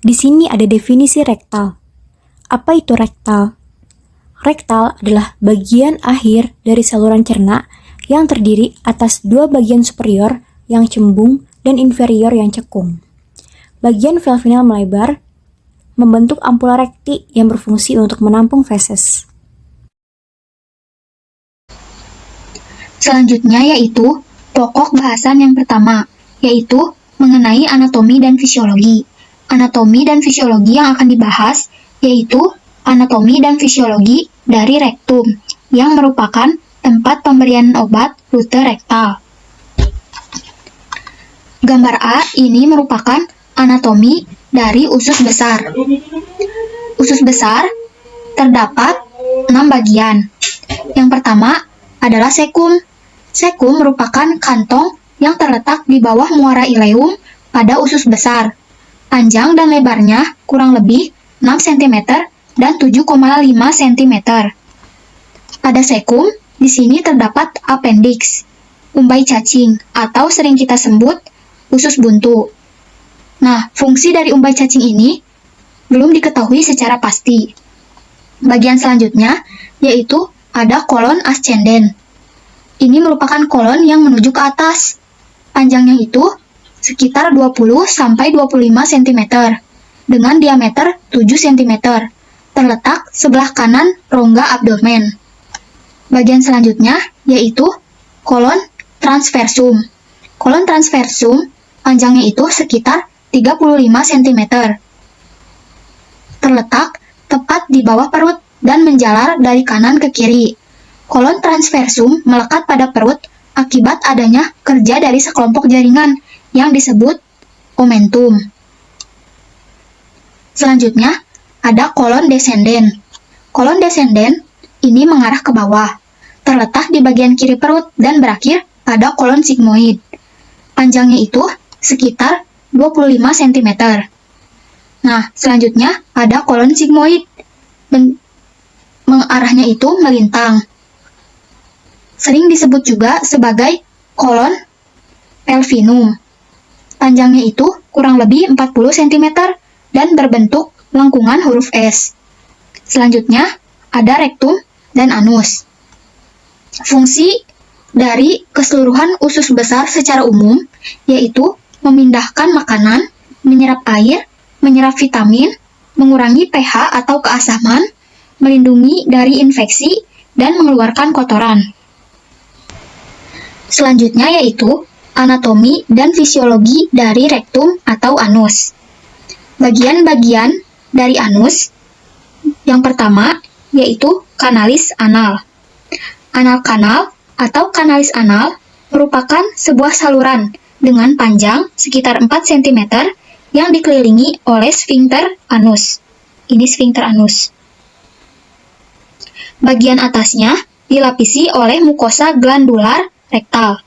Di sini ada definisi rektal. Apa itu rektal? Rektal adalah bagian akhir dari saluran cerna yang terdiri atas dua bagian superior yang cembung dan inferior yang cekung. Bagian valvinal melebar, membentuk ampula rekti yang berfungsi untuk menampung feses. Selanjutnya yaitu pokok bahasan yang pertama, yaitu mengenai anatomi dan fisiologi. Anatomi dan fisiologi yang akan dibahas yaitu anatomi dan fisiologi dari rektum, yang merupakan tempat pemberian obat rute rektal. Gambar A ini merupakan anatomi dari usus besar. Usus besar terdapat 6 bagian. Yang pertama adalah sekum. Sekum merupakan kantong yang terletak di bawah muara ileum pada usus besar. Panjang dan lebarnya kurang lebih 6 cm dan 7,5 cm. Pada sekum, di sini terdapat appendix, umbai cacing, atau sering kita sebut usus buntu. Nah, fungsi dari umbai cacing ini belum diketahui secara pasti. Bagian selanjutnya yaitu ada kolon ascendens. Ini merupakan kolon yang menuju ke atas. Panjangnya itu sekitar 20-25 cm dengan diameter 7 cm. Terletak sebelah kanan rongga abdomen. Bagian selanjutnya yaitu kolon transversum. Kolon transversum panjangnya itu sekitar 35 cm. Terletak tepat di bawah perut dan menjalar dari kanan ke kiri. Kolon transversum melekat pada perut akibat adanya kerja dari sekelompok jaringan yang disebut omentum. Selanjutnya, ada kolon descendens. Kolon descendens ini mengarah ke bawah, terletak di bagian kiri perut dan berakhir pada kolon sigmoid. Panjangnya itu sekitar 25 cm. Nah, selanjutnya ada kolon sigmoid. Mengarahnya itu melintang. Sering disebut juga sebagai kolon pelvinum. Panjangnya itu kurang lebih 40 cm dan berbentuk lengkungan huruf S. Selanjutnya, ada rektum dan anus. Fungsi dari keseluruhan usus besar secara umum yaitu memindahkan makanan, menyerap air, menyerap vitamin, mengurangi pH atau keasaman, melindungi dari infeksi, dan mengeluarkan kotoran. Selanjutnya yaitu anatomi dan fisiologi dari rektum atau anus. Bagian-bagian dari anus yang pertama yaitu kanalis anal. Anal kanal atau kanalis anal merupakan sebuah saluran dengan panjang sekitar 4 cm yang dikelilingi oleh sfinkter anus. Ini sfinkter anus. Bagian atasnya dilapisi oleh mukosa glandular rektal.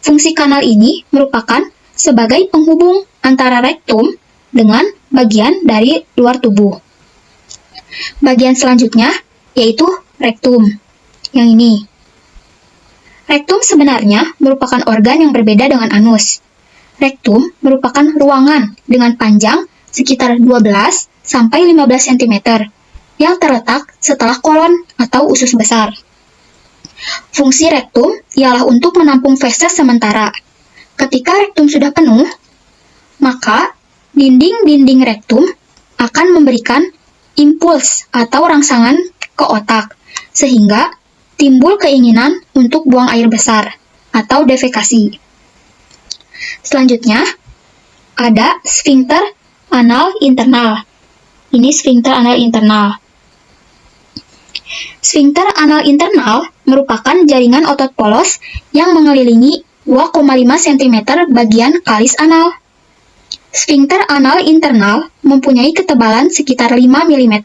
Fungsi kanal ini merupakan sebagai penghubung antara rektum dengan bagian dari luar tubuh. Bagian selanjutnya yaitu rektum. Yang ini. Rektum sebenarnya merupakan organ yang berbeda dengan anus. Rektum merupakan ruangan dengan panjang sekitar 12-15 cm yang terletak setelah kolon atau usus besar. Fungsi rektum ialah untuk menampung feses sementara. Ketika rektum sudah penuh, maka dinding-dinding rektum akan memberikan impuls atau rangsangan ke otak, sehingga timbul keinginan untuk buang air besar atau defekasi. Selanjutnya, ada sfinkter anal internal. Ini sfinkter anal internal. Sfinkter anal internal merupakan jaringan otot polos yang mengelilingi 2,5 cm bagian kalis anal. Sfinkter anal internal mempunyai ketebalan sekitar 5 mm.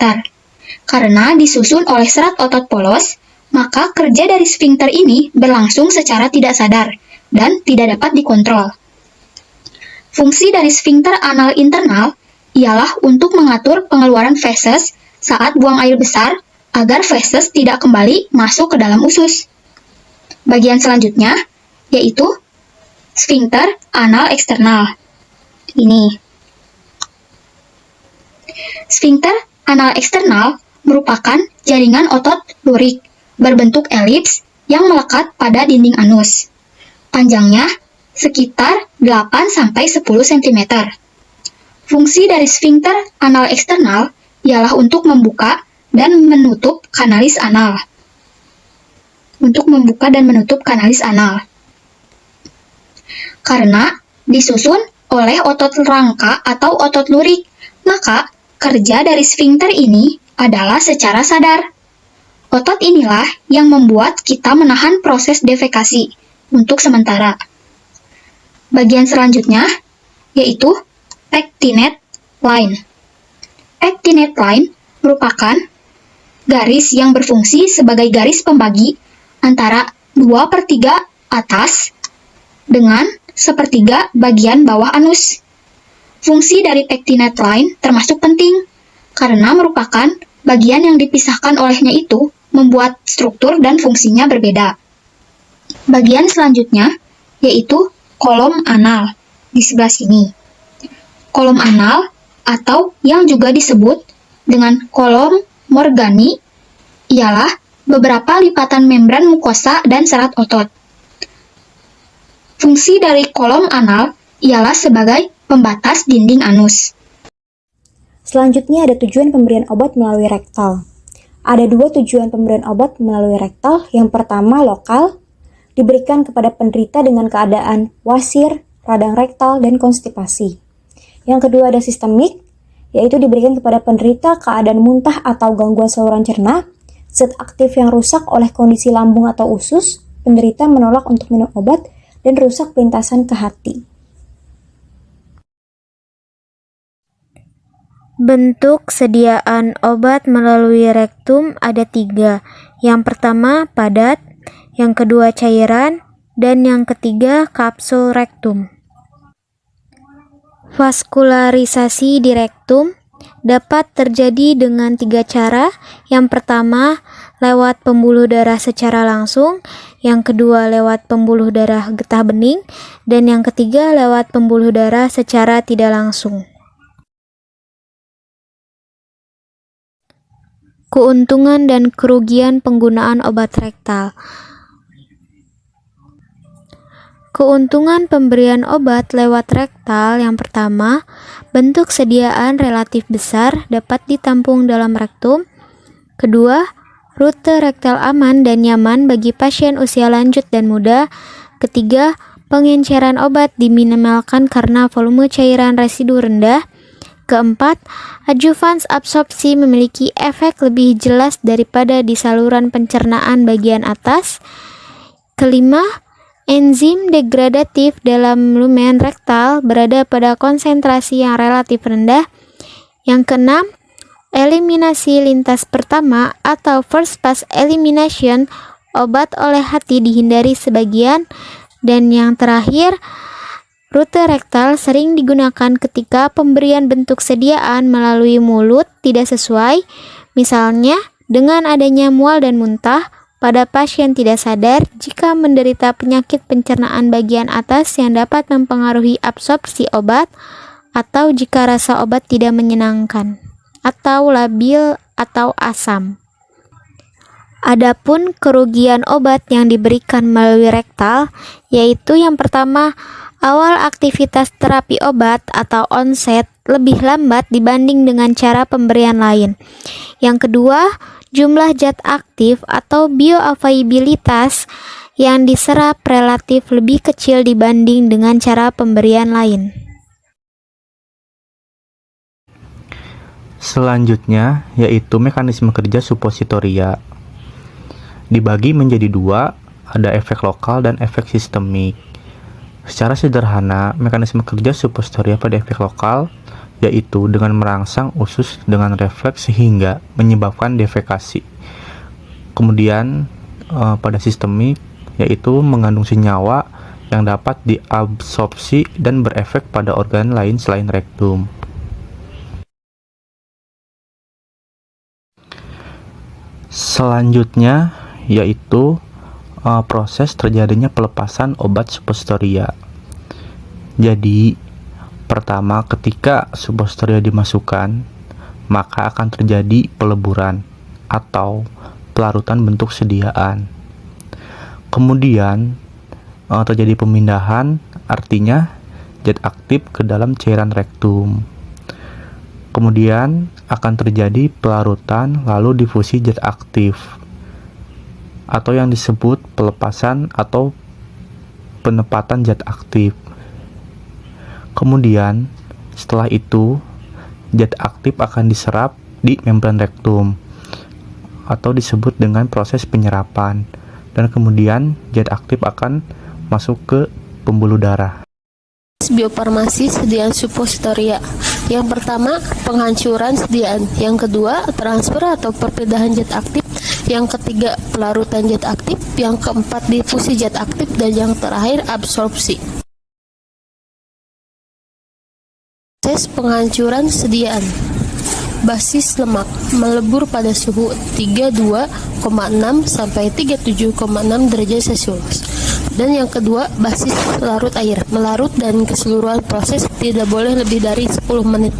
Karena disusun oleh serat otot polos, maka kerja dari sfinkter ini berlangsung secara tidak sadar dan tidak dapat dikontrol. Fungsi dari sfinkter anal internal ialah untuk mengatur pengeluaran feses saat buang air besar agar feses tidak kembali masuk ke dalam usus. Bagian selanjutnya yaitu sfinkter anal eksternal. Ini. Sfinkter anal eksternal merupakan jaringan otot lurik berbentuk elips yang melekat pada dinding anus. Panjangnya sekitar 8-10 cm. Fungsi dari sfinkter anal eksternal ialah untuk membuka dan menutup kanalis anal. Karena disusun oleh otot rangka atau otot lurik, maka kerja dari sfinkter ini adalah secara sadar. Otot inilah yang membuat kita menahan proses defekasi untuk sementara. Bagian selanjutnya yaitu pectinate line. Pectinate line merupakan garis yang berfungsi sebagai garis pembagi antara 2/3 atas dengan 1/3 bagian bawah anus. Fungsi dari pectinate line termasuk penting karena merupakan bagian yang dipisahkan olehnya itu membuat struktur dan fungsinya berbeda. Bagian selanjutnya yaitu kolom anal di sebelah sini. Kolom anal atau yang juga disebut dengan kolom Morgani ialah beberapa lipatan membran mukosa dan serat otot. Fungsi dari kolom anal ialah sebagai pembatas dinding anus. Selanjutnya ada tujuan pemberian obat melalui rektal. Ada dua tujuan pemberian obat melalui rektal. Yang pertama lokal, diberikan kepada penderita dengan keadaan wasir, radang rektal, dan konstipasi. Yang kedua ada sistemik, yaitu diberikan kepada penderita keadaan muntah atau gangguan saluran cerna, zat aktif yang rusak oleh kondisi lambung atau usus, penderita menolak untuk minum obat, dan rusak pelintasan ke hati. Bentuk sediaan obat melalui rektum ada 3. Yang pertama padat, yang kedua cairan, dan yang ketiga kapsul rektum. Vaskularisasi di rektum dapat terjadi dengan 3 cara. Yang pertama lewat pembuluh darah secara langsung, yang kedua lewat pembuluh darah getah bening, dan yang ketiga lewat pembuluh darah secara tidak langsung. Keuntungan dan kerugian penggunaan obat rektal. Keuntungan pemberian obat lewat rektal yang pertama, bentuk sediaan relatif besar dapat ditampung dalam rektum. Kedua, rute rektal aman dan nyaman bagi pasien usia lanjut dan muda. Ketiga, pengenceran obat diminimalkan karena volume cairan residu rendah. Keempat, adjuvans absorpsi memiliki efek lebih jelas daripada di saluran pencernaan bagian atas. Kelima, enzim degradatif dalam lumen rektal berada pada konsentrasi yang relatif rendah. Yang keenam, eliminasi lintas pertama atau first pass elimination obat oleh hati dihindari sebagian. Dan yang terakhir, rute rektal sering digunakan ketika pemberian bentuk sediaan melalui mulut tidak sesuai, misalnya dengan adanya mual dan muntah pada pasien tidak sadar jika menderita penyakit pencernaan bagian atas yang dapat mempengaruhi absorpsi obat, atau jika rasa obat tidak menyenangkan, atau labil atau asam. Adapun kerugian obat yang diberikan melalui rektal, yaitu yang pertama, awal aktivitas terapi obat atau onset lebih lambat dibanding dengan cara pemberian lain. Yang kedua, jumlah zat aktif atau bioavailabilitas yang diserap relatif lebih kecil dibanding dengan cara pemberian lain. Selanjutnya yaitu mekanisme kerja supositoria. Dibagi menjadi 2, ada efek lokal dan efek sistemik. Secara sederhana, mekanisme kerja supositoria pada efek lokal yaitu dengan merangsang usus dengan refleks sehingga menyebabkan defekasi. Kemudian pada sistemik yaitu mengandung senyawa yang dapat diabsorpsi dan berefek pada organ lain selain rektum. Selanjutnya yaitu proses terjadinya pelepasan obat supositoria. Jadi, pertama ketika supositoria dimasukkan, maka akan terjadi peleburan atau pelarutan bentuk sediaan. Kemudian terjadi pemindahan, artinya zat aktif ke dalam cairan rektum. Kemudian akan terjadi pelarutan lalu difusi zat aktif atau yang disebut pelepasan atau penempatan zat aktif. Kemudian setelah itu zat aktif akan diserap di membran rektum atau disebut dengan proses penyerapan, dan kemudian zat aktif akan masuk ke pembuluh darah. Biofarmasi sediaan supositoria. Yang pertama, penghancuran sediaan. Yang kedua, transfer atau perpindahan zat aktif. Yang ketiga, pelarutan zat aktif. Yang keempat, difusi zat aktif. Dan yang terakhir, absorpsi. Proses penghancuran sediaan. Basis lemak melebur pada suhu 32,6 sampai 37,6 derajat Celcius. Dan yang kedua, basis larut air melarut dan keseluruhan proses tidak boleh lebih dari 10 menit.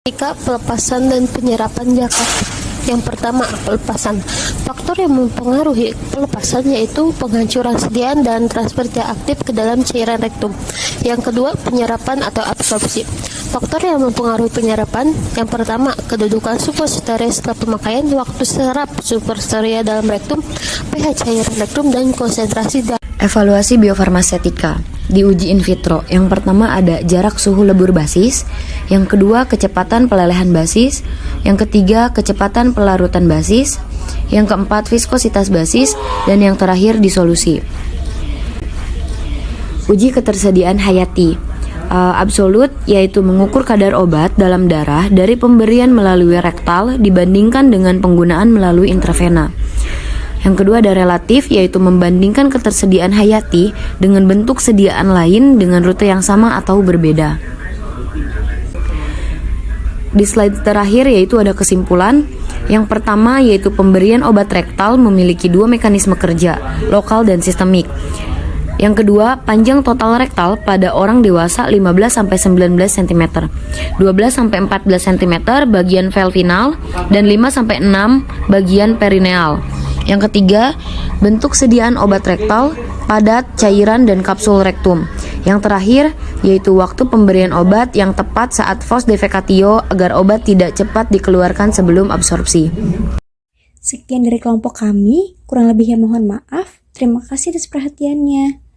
Ketika pelepasan dan penyerapan zat aktif. Yang pertama, pelepasan. Faktor yang mempengaruhi pelepasan yaitu penghancuran sediaan dan transfer zat aktif ke dalam cairan rektum. Yang kedua, penyerapan atau absorpsi. Faktor yang mempengaruhi penyerapan, yang pertama, kedudukan supositoria setelah pemakaian, waktu serap supositoria dalam rektum, pH cairan rektum, dan konsentrasi darah. Evaluasi biofarmasetika diuji in vitro. Yang pertama ada jarak suhu lebur basis, yang kedua kecepatan pelelehan basis, yang ketiga kecepatan pelarutan basis, yang keempat viskositas basis, dan yang terakhir disolusi. Uji ketersediaan hayati. Absolut yaitu mengukur kadar obat dalam darah dari pemberian melalui rektal dibandingkan dengan penggunaan melalui intravena. Yang kedua ada relatif, yaitu membandingkan ketersediaan hayati dengan bentuk sediaan lain dengan rute yang sama atau berbeda. Di slide terakhir yaitu ada kesimpulan. Yang pertama yaitu pemberian obat rektal memiliki dua mekanisme kerja, lokal dan sistemik. Yang kedua, panjang total rektal pada orang dewasa 15-19 cm, 12-14 cm bagian valvinal, dan 5-6 bagian perineal. Yang ketiga, bentuk sediaan obat rektal, padat, cairan, dan kapsul rektum. Yang terakhir, yaitu waktu pemberian obat yang tepat saat fos defecatio agar obat tidak cepat dikeluarkan sebelum absorpsi. Sekian dari kelompok kami, kurang lebihnya mohon maaf. Terima kasih atas perhatiannya.